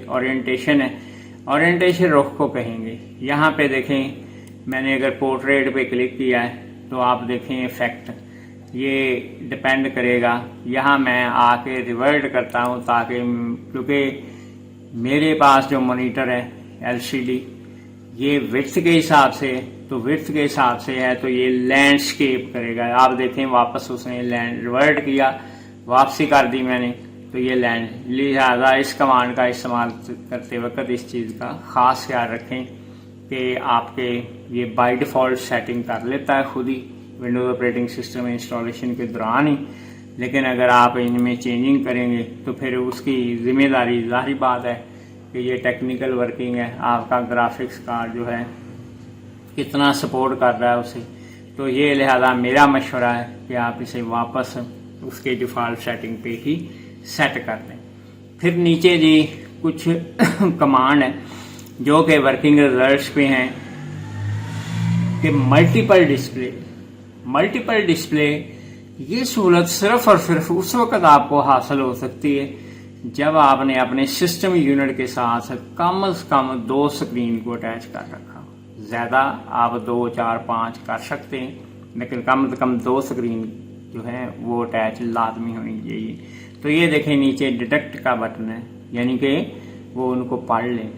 Orientation है, orientation रुख को कहेंगे। यहाँ पे देखें, मैंने अगर पोर्ट्रेट पे क्लिक किया है तो आप देखें इफेक्ट, ये डिपेंड करेगा। यहाँ मैं आके रिवर्ट करता हूँ ताकि, क्योंकि मेरे पास जो मॉनिटर है एलसीडी, ये विड्थ के हिसाब से, तो विड्थ के हिसाब से है तो ये लैंडस्केप करेगा। आप देखें वापस उसने रिवर्ट किया, वापसी कर दी मैंने, तो ये लैंड। लिहाजा इस कमांड का इस्तेमाल करते वक्त इस चीज़ का ख़ास ख्याल रखें कि आपके ये बाय डिफ़ॉल्ट सेटिंग कर लेता है खुद ही विंडोज़ ऑपरेटिंग सिस्टम इंस्टॉलेशन के दौरान ही, लेकिन अगर आप इनमें चेंजिंग करेंगे तो फिर उसकी जिम्मेदारी, ज़ाहिर बात है कि ये टेक्निकल वर्किंग है, आपका ग्राफिक्स कार्ड जो है कितना सपोर्ट कर रहा है उसे। तो ये लिहाजा मेरा मशवरा है कि आप इसे वापस उसके डिफ़ॉल्ट सेटिंग पे ही सेट कर दें। फिर नीचे जी कुछ कमांड है जो कि वर्किंग रिजल्ट्स पे हैं कि मल्टीपल डिस्प्ले। ये सहूलत सिर्फ और सिर्फ उस वक्त आपको हासिल हो सकती है जब आपने अपने सिस्टम यूनिट के साथ कम से कम 2 स्क्रीन को अटैच कर रखा हो। ज़्यादा आप 2, 4, 5 कर सकते हैं, लेकिन कम से कम 2 स्क्रीन जो है वो अटैच लाजमी होनी चाहिए। तो ये देखें नीचे डिटेक्ट का बटन है, यानी कि वो उनको पढ़ लें।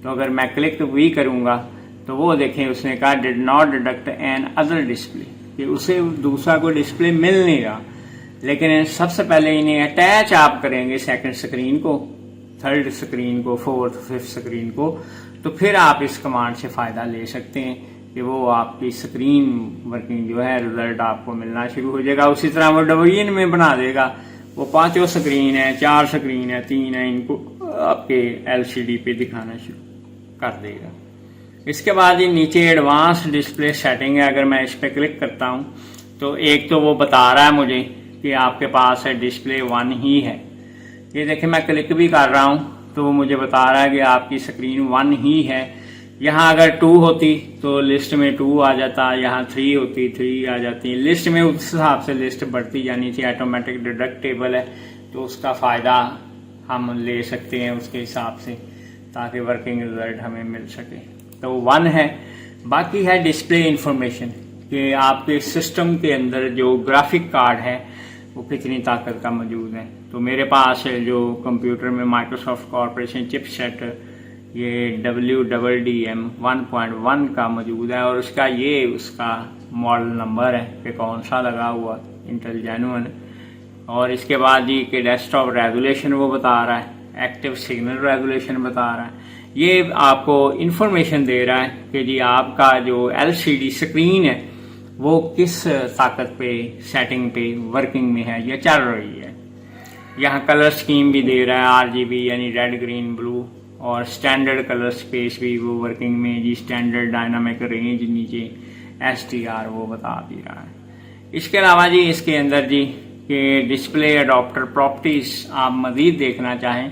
तो अगर मैं क्लिक भी करूँगा तो वो देखें उसने कहा did not detect another display, कि उसे दूसरा कोई डिस्प्ले मिल नहीं रहा। लेकिन सबसे पहले इन्हें अटैच आप करेंगे सेकंड स्क्रीन को, थर्ड स्क्रीन को, फोर्थ, फिफ्थ स्क्रीन को, तो फिर आप इस कमांड से फ़ायदा ले सकते हैं कि वो आपकी स्क्रीन वर्किंग जो है रिजल्ट आपको मिलना शुरू हो जाएगा। उसी तरह वो डिवीजन में बना देगा, वो 5 स्क्रीन है, 4 स्क्रीन है, 3 है, इनको आपके एलसीडी पे दिखाना शुरू कर देगा। इसके बाद ये नीचे एडवांस डिस्प्ले सेटिंग है। अगर मैं इस पर क्लिक करता हूँ तो एक तो वो बता रहा है मुझे कि आपके पास है डिस्प्ले 1 ही है। ये देखिए मैं क्लिक भी कर रहा हूँ तो वो मुझे बता रहा है कि आपकी स्क्रीन 1 ही है। यहाँ अगर 2 होती तो लिस्ट में 2 आ जाता, यहाँ 3 होती 3 आ जाती। लिस्ट में उस हिसाब से लिस्ट बढ़ती जानी चाहिए। ऑटोमेटिक डिडक्टेबल है तो उसका फ़ायदा हम ले सकते हैं उसके हिसाब से, ताकि वर्किंग रिजल्ट हमें मिल सके। तो 1 है। बाकी है डिस्प्ले इंफॉर्मेशन कि आपके सिस्टम के अंदर जो ग्राफिक कार्ड है वो कितनी ताकत का मौजूद है। तो मेरे पास जो कंप्यूटर में माइक्रोसॉफ्ट कॉर्पोरेशन चिपसेट ये WDDM 1.1 का मौजूद है, और उसका मॉडल नंबर है कि कौन सा लगा हुआ, इंटेल जेन्युइन। और इसके बाद जी के डेस्कटॉप रेगुलेशन वो बता रहा है, एक्टिव सिग्नल रेगुलेशन बता रहा है। ये आपको इंफॉर्मेशन दे रहा है कि जी आपका जो LCD स्क्रीन है वो किस ताकत पे, सेटिंग पे, वर्किंग में है या चल रही है। यहाँ कलर स्कीम भी दे रहा है, RGB यानी रेड, ग्रीन, ब्लू, और स्टैंडर्ड कलर स्पेस भी वो वर्किंग में जी, स्टैंडर्ड डायनामिक रेंज नीचे STR वो बता भी रहा है। इसके अलावा जी इसके अंदर जी कि डिस्प्ले अडॉप्टर प्रॉपर्टीज आप मज़ीद देखना चाहें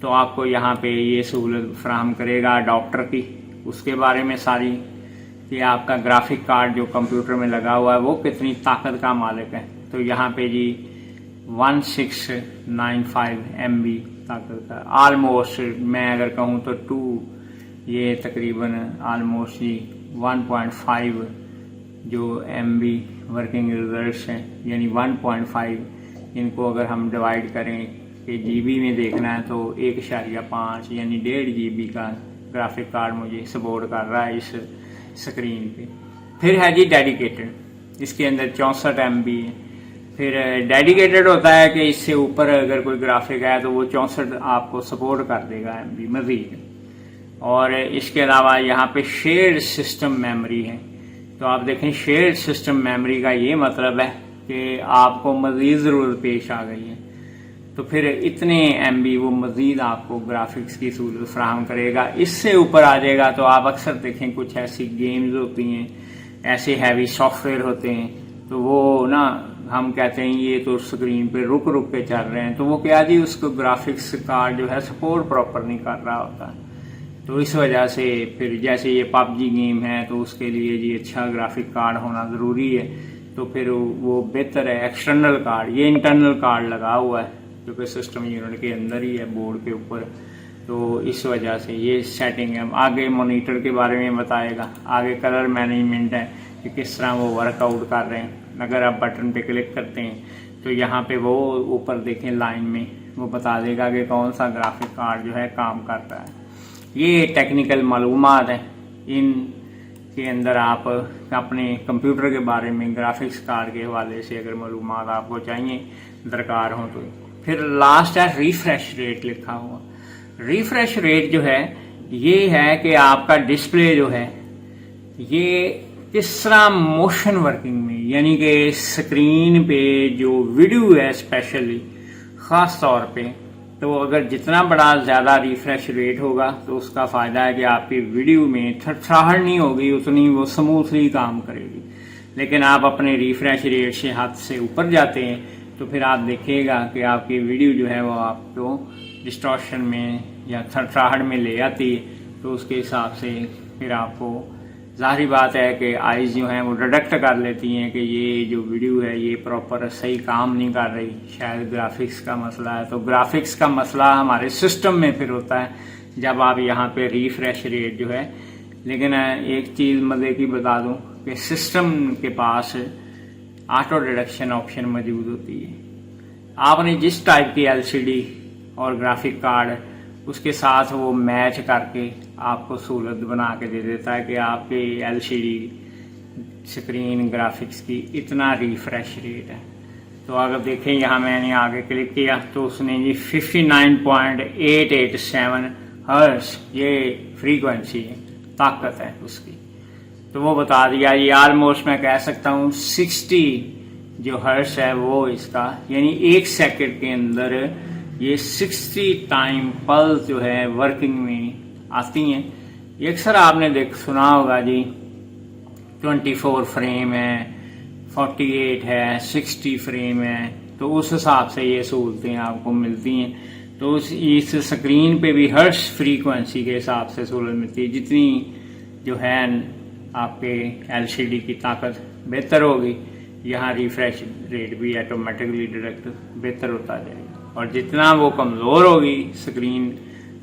तो आपको यहाँ पे ये सहूलत फराहम करेगा अडॉप्टर की, उसके बारे में सारी, कि आपका ग्राफिक कार्ड जो कंप्यूटर में लगा हुआ है वो कितनी ताकत का मालिक है। तो यहाँ पे जी 1695 MB ताकत का, आलमोस्ट मैं अगर कहूँ तो 2, ये तकरीबन आलमोस्ट जी 1.5 जो MB वर्किंग रिजल्ट्स हैं, यानी 1.5 इनको अगर हम डिवाइड करें कि GB में देखना है तो 1.5 यानी 1.5 GB का ग्राफिक कार्ड मुझे सपोर्ट कर रहा है इस स्क्रीन पे। फिर है जी डेडिकेटेड, इसके अंदर 64 MB है। फिर डेडिकेटेड होता है कि इससे ऊपर अगर कोई ग्राफिक है तो वो 64 आपको सपोर्ट कर देगा MB मज़ीद। और इसके अलावा यहाँ पे शेयर्ड सिस्टम मेमोरी है। तो आप देखें शेयर्ड सिस्टम मेमोरी का ये मतलब है कि आपको मज़ीद ज़रूरत पेश आ गई है तो फिर इतने MB वो मज़ीद आपको ग्राफिक्स की सहूलत फराहम करेगा। इससे ऊपर आ जाएगा तो आप अक्सर देखें कुछ ऐसी गेम्स होती हैं, ऐसे हैवी सॉफ्टवेयर होते हैं, तो वो ना हम कहते हैं ये तो स्क्रीन पे रुक रुक के चल रहे हैं, तो वो क्या जी उसको ग्राफिक्स कार्ड जो है सपोर्ट प्रॉपर नहीं कर रहा होता। तो इस वजह से फिर जैसे ये PUBG गेम है तो उसके लिए जी अच्छा ग्राफिक कार्ड होना ज़रूरी है, तो फिर वो बेहतर है एक्सटर्नल कार्ड। ये इंटरनल कार्ड लगा हुआ है क्योंकि सिस्टम यूनिट के अंदर ही है, बोर्ड के ऊपर तो इस वजह से ये सेटिंग है। आगे मॉनिटर के बारे में बताएगा, आगे कलर मैनेजमेंट है कि किस तरह वो वर्कआउट कर रहे हैं। अगर आप बटन पे क्लिक करते हैं तो यहाँ पे वो ऊपर देखें लाइन में वो बता देगा कि कौन सा ग्राफिक कार्ड जो है काम करता है। ये टेक्निकल मालूमात है, इन के अंदर आप अपने कंप्यूटर के बारे में ग्राफिक्स कार्ड के हवाले से अगर मालूमात आपको चाहिए दरकार हो तो। फिर लास्ट है रिफ्रेश रेट लिखा हुआ। रिफ्रेश रेट जो है ये है कि आपका डिस्प्ले जो है ये किस तरह मोशन वर्किंग में, यानी कि स्क्रीन पे जो वीडियो है स्पेशली ख़ास तौर पे, तो अगर जितना बड़ा ज़्यादा रिफ्रेश रेट होगा तो उसका फ़ायदा है कि आपकी वीडियो में थरथराहट नहीं होगी, उतनी वो स्मूथली काम करेगी। लेकिन आप अपने रिफ्रेश रेट से हाथ से ऊपर जाते हैं तो फिर आप देखिएगा कि आपकी वीडियो जो है वो आपको डिस्टॉर्शन में या थरथराहट में ले आती है। तो उसके हिसाब से फिर आपको ज़ाहिर बात है कि आइज़ जो हैं वो डिटेक्ट कर लेती हैं कि ये जो वीडियो है ये प्रॉपर सही काम नहीं कर रही, शायद ग्राफिक्स का मसला है। तो ग्राफिक्स का मसला हमारे सिस्टम में फिर होता है जब आप यहाँ पे रिफ्रेश रेट जो है। लेकिन एक चीज़ मज़े की बता दूँ कि सिस्टम के पास ऑटो डिडक्शन ऑप्शन मौजूद होती है। आपने जिस टाइप की LCD और ग्राफिक कार्ड उसके साथ वो मैच करके आपको सहूलत बना के दे देता है कि आपके LCD स्क्रीन ग्राफिक्स की इतना रिफ्रेश रेट है। तो अगर देखें यहाँ मैंने आगे क्लिक किया तो उसने जी 59.887 हर्ट्ज ये फ्रीक्वेंसी है, ताकत है उसकी। तो वो बता दिया ये ऑलमोस्ट मैं कह सकता हूँ 60 जो हर्ट्ज है वो इसका, यानी 1 सेकंड के अंदर ये 60 टाइम पल्स जो है वर्किंग में आती हैं। अक्सर आपने सुना होगा जी 24 फ्रेम है, 48 है, 60 फ्रेम है, तो उस हिसाब से ये सहूलतें आपको मिलती हैं। तो इस स्क्रीन पे भी हर्ट्ज फ्रीक्वेंसी के हिसाब से सहूलत मिलती है। जितनी जो है आपके LCD की ताकत बेहतर होगी, यहाँ रिफ्रेश रेट भी ऑटोमेटिकली डायरेक्ट बेहतर होता जाएगा। और जितना वो कमज़ोर होगी स्क्रीन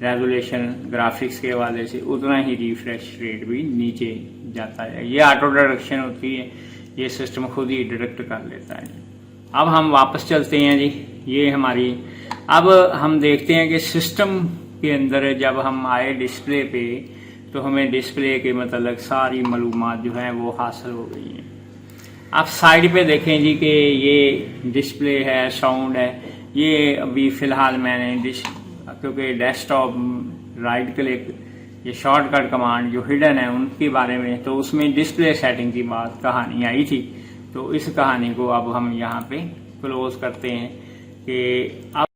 रेजोल्यूशन ग्राफिक्स के हवाले से, उतना ही रिफ्रेश रेट भी नीचे जाता है। ये ऑटो डिडक्शन होती है, ये सिस्टम खुद ही डिडक्ट कर लेता है। अब हम वापस चलते हैं जी, ये हमारी अब हम देखते हैं कि सिस्टम के अंदर जब हम आए डिस्प्ले पे तो हमें डिस्प्ले के मतलब सारी मालूमात जो है वो हासिल हो गई हैं। आप साइड पे देखें जी कि ये डिस्प्ले है, साउंड है। ये अभी फ़िलहाल मैंने क्योंकि डेस्कटॉप राइट क्लिक ये शॉर्टकट कमांड जो हिडन है उनके बारे में, तो उसमें डिस्प्ले सेटिंग की बात कहानी आई थी। तो इस कहानी को अब हम यहाँ पे क्लोज करते हैं कि अब